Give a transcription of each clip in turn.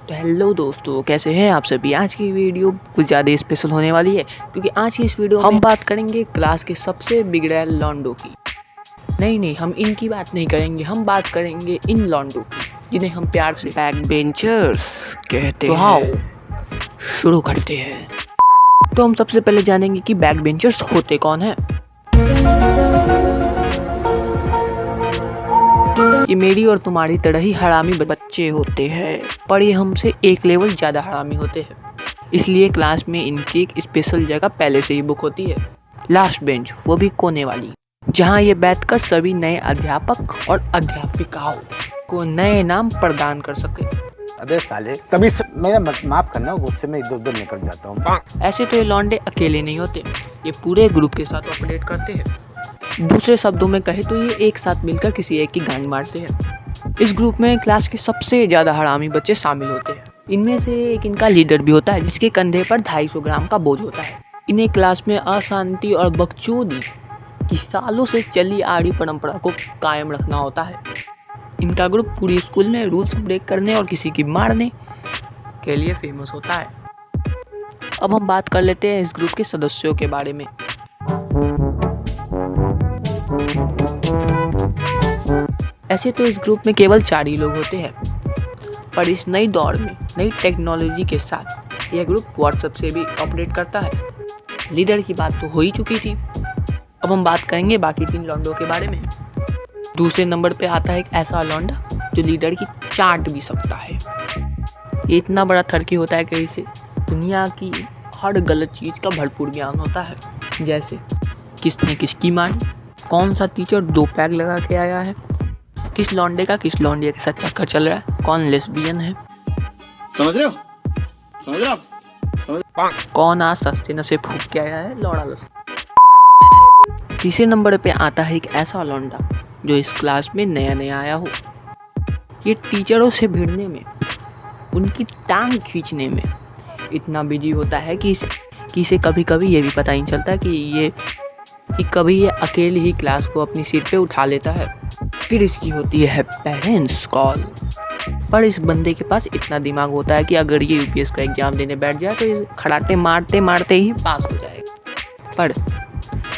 तो हेलो दोस्तों, कैसे हैं आप सभी। आज की वीडियो कुछ ज़्यादा स्पेशल होने वाली है क्योंकि आज की इस वीडियो में हम बात करेंगे क्लास के सबसे बिगड़ैल लॉन्डो की। नहीं, हम इनकी बात नहीं करेंगे, हम बात करेंगे इन लॉन्डो की जिन्हें हम प्यार से बैक बेंचर्स कहते हैं। आओ शुरू करते हैं। तो हम सबसे पहले जानेंगे कि बैक बेंचर्स होते कौन हैं। ये मेरी और तुम्हारी तरह ही हरामी बच्चे होते हैं, पर ये हमसे एक लेवल ज़्यादा हरामी होते हैं। इसलिए क्लास में इनकी एक स्पेशल जगह पहले से ही बुक होती है, लास्ट बेंच, वो भी कोने वाली, जहाँ ये बैठकर सभी नए अध्यापक और अध्यापिकाओं को नए नाम प्रदान कर सके। अबे साले, कभी मेरा माफ करना, गुस्से में इधर उधर निकल जाता हूँ। ऐसे तो ये लौंडे अकेले नहीं होते, ये पूरे ग्रुप के साथ ऑपरेट करते हैं। दूसरे शब्दों में कहे तो ये एक साथ मिलकर किसी एक की गांड मारते हैं। इस ग्रुप में क्लास के सबसे ज़्यादा हरामी बच्चे शामिल होते हैं। इनमें से एक इनका लीडर भी होता है, जिसके कंधे पर 250 ग्राम का बोझ होता है। इन्हें क्लास में अशांति और बकचोदी की सालों से चली आ रही परंपरा को कायम रखना होता है। इनका ग्रुप पूरी स्कूल में रूल्स ब्रेक करने और किसी की मारने के लिए फेमस होता है। अब हम बात कर लेते हैं इस ग्रुप के सदस्यों के बारे में। ऐसे तो इस ग्रुप में केवल 4 ही लोग होते हैं, पर इस नई दौर में नई टेक्नोलॉजी के साथ यह ग्रुप व्हाट्सएप से भी ऑपरेट करता है। लीडर की बात तो हो ही चुकी थी, अब हम बात करेंगे बाकी 3 लौंडों के बारे में। दूसरे नंबर पे आता है एक ऐसा लौंडा जो लीडर की चाट भी सकता है। ये इतना बड़ा थरकी होता है कि इसे दुनिया की हर गलत चीज़ का भरपूर ज्ञान होता है, जैसे किसने किसकी मारी, कौन सा टीचर 2 पैग लगा के आया है, किस लौंडे का किस लौंडिया के साथ चक्कर चल रहा है, कौन लेस्बियन है, समझ रहे हो? कौन आज सस्ते नशे फूक के आया है, लौड़ा लस। तीसरे नंबर पे आता है एक ऐसा लौंडा जो इस क्लास में नया आया हो। ये टीचरों से भिड़ने में, उनकी टांग खींचने में इतना बिजी होता है कि इसे कभी कभी ये भी पता नहीं चलता कि कभी ये अकेले ही क्लास को अपनी सीट पे उठा लेता है। फिर इसकी होती है पेरेंट्स कॉल। पर इस बंदे के पास इतना दिमाग होता है कि अगर ये यूपीएस का एग्जाम देने बैठ जाए तो ये खड़ाटे मारते मारते ही पास हो जाएगा। पर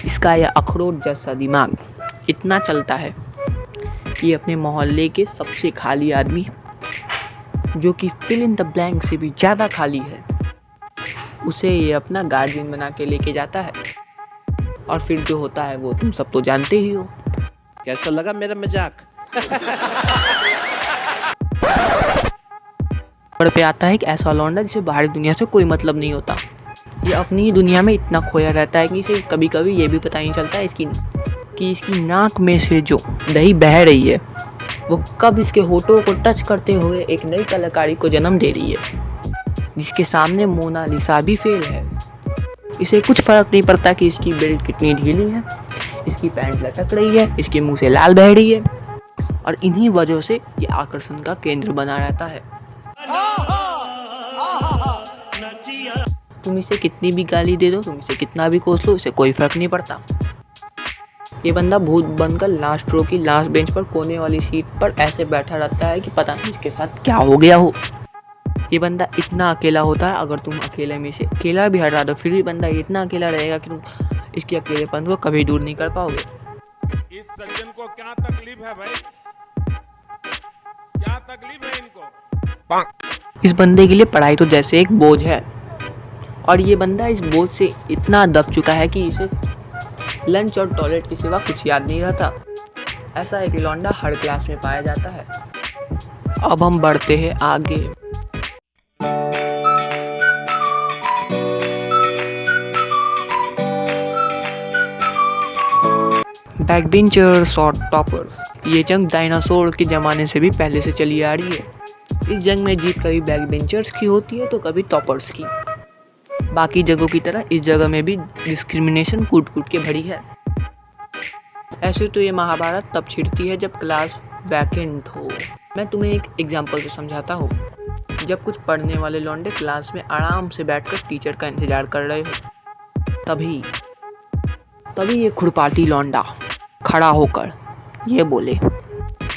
इसका यह अखरोट जैसा दिमाग इतना चलता है कि अपने मोहल्ले के सबसे खाली आदमी, जो कि फिल इन द ब्लैंक से भी ज़्यादा खाली है, उसे ये अपना गार्जियन बना के लेके जाता है। और फिर जो होता है वो तुम सब तो जानते ही हो। कैसा लगा मेरा मजाक? पर पे आता है एक ऐसा लौंडा जिसे बाहरी दुनिया से कोई मतलब नहीं होता। ये अपनी ही दुनिया में इतना खोया रहता है कि इसे कभी कभी ये भी पता नहीं चलता है कि इसकी नाक में से जो दही बह रही है वो कब इसके होठों को टच करते हुए एक नई कलाकारी को जन्म दे रही है, जिसके सामने मोनालिसा भी फेल है। इसे कुछ फर्क नहीं पड़ता कि इसकी बेल्ट कितनी ढीली है, इसकी पैंट लटक रही है, इसके मुंह से लाल बह रही है, और इन्हीं वजह से ये आकर्षण का केंद्र बना रहता है। तुम इसे कितनी भी गाली दे दो, तुम इसे कितना भी कोस लो, इसे कोई फर्क नहीं पड़ता। ये बंदा भूत बनकर लास्ट रो की लास्ट बेंच पर कोने वाली सीट पर ऐसे बैठा रहता है कि पता नहीं इसके साथ क्या हो गया हो। ये बंदा इतना अकेला होता है, अगर तुम अकेले में से अकेला भी हटा दो फिर भी बंदा इतना अकेला रहेगा कि तुम इसके अकेलेपन को कभी दूर नहीं कर पाओगे। इस सज्जन को क्या तकलीफ है भाई? क्या तकलीफ है इनको? इस बंदे के लिए पढ़ाई तो जैसे एक बोझ है, और ये बंदा इस बोझ से इतना दब चुका है कि इसे लंच और टॉयलेट के सिवा कुछ याद नहीं रहता। ऐसा एक लौंडा हर क्लास में पाया जाता है। अब हम बढ़ते हैं आगे। बैकबेंचर्स और टॉपर्स। ये जंग डायनासोर के ज़माने से भी पहले से चली आ रही है। इस जंग में जीत कभी बैकबेंचर्स की होती है तो कभी टॉपर्स की। बाकी जगहों की तरह इस जगह में भी डिस्क्रिमिनेशन कूट कूट के भरी है। ऐसे तो ये महाभारत तब छिड़ती है जब क्लास वैकेंट हो। मैं तुम्हें एक एग्जाम्पल से समझाता हूँ। जब कुछ पढ़ने वाले लौंडे क्लास में आराम से बैठकर टीचर का इंतजार कर रहे हो, तभी ये खुरपाती लौंडा खड़ा होकर ये बोले,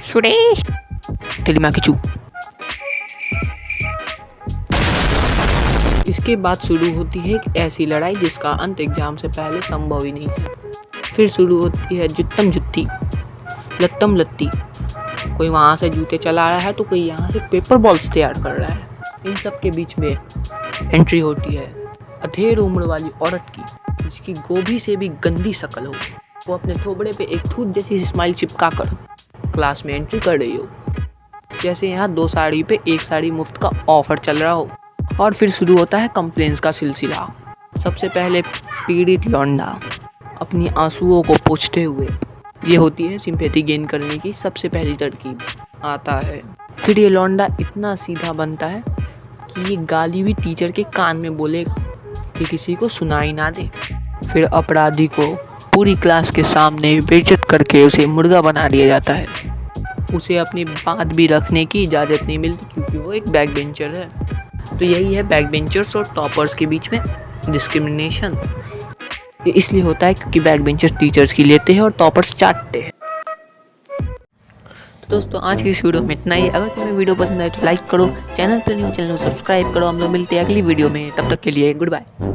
सुरेश तेरी माँ की चू। इसके बाद शुरू होती है एक ऐसी लड़ाई जिसका अंत एग्जाम से पहले संभव ही नहीं है। फिर शुरू होती है जुत्तम जुत्ती, लत्तम लत्ती। कोई वहाँ से जूते चला रहा है तो कोई यहाँ से पेपर बॉल्स तैयार कर रहा है। इन सब के बीच में एंट्री होती है अधेड़ उम्र वाली औरत की, जिसकी गोभी से भी गंदी शक्ल हो। वो अपने थोबड़े पे एक थूत जैसी स्माइल चिपका कर क्लास में एंट्री कर रही हो, जैसे यहाँ 2 साड़ी पे 1 साड़ी मुफ्त का ऑफर चल रहा हो। और फिर शुरू होता है कंप्लेंट्स का सिलसिला। सबसे पहले पीड़ित लौंडा अपनी आंसुओं को पोंछते हुए, ये होती है सिंपैथी गेन करने की सबसे पहली तरकीब, आता है। फिर ये लौंडा इतना सीधा बनता है कि ये गाली भी टीचर के कान में बोलेगा कि किसी को सुनाई ना दे। फिर अपराधी को पूरी क्लास के सामने बेइज्जत करके उसे मुर्गा बना दिया जाता है। उसे अपनी बात भी रखने की इजाज़त नहीं मिलती क्योंकि वो एक बैक बेंचर है। तो यही है बैक बेंचर्स और टॉपर्स के बीच में डिस्क्रिमिनेशन। ये इसलिए होता है क्योंकि बैक बेंचर्स टीचर्स की लेते हैं और टॉपर्स चाटते हैं। तो दोस्तों आज की इस वीडियो में इतना ही। अगर तुम्हें वीडियो पसंद आए तो लाइक करो, चैनल पर न्यू चैनल को सब्सक्राइब करो। हम लोग मिलते हैं अगली वीडियो में, तब तक के लिए गुड बाय।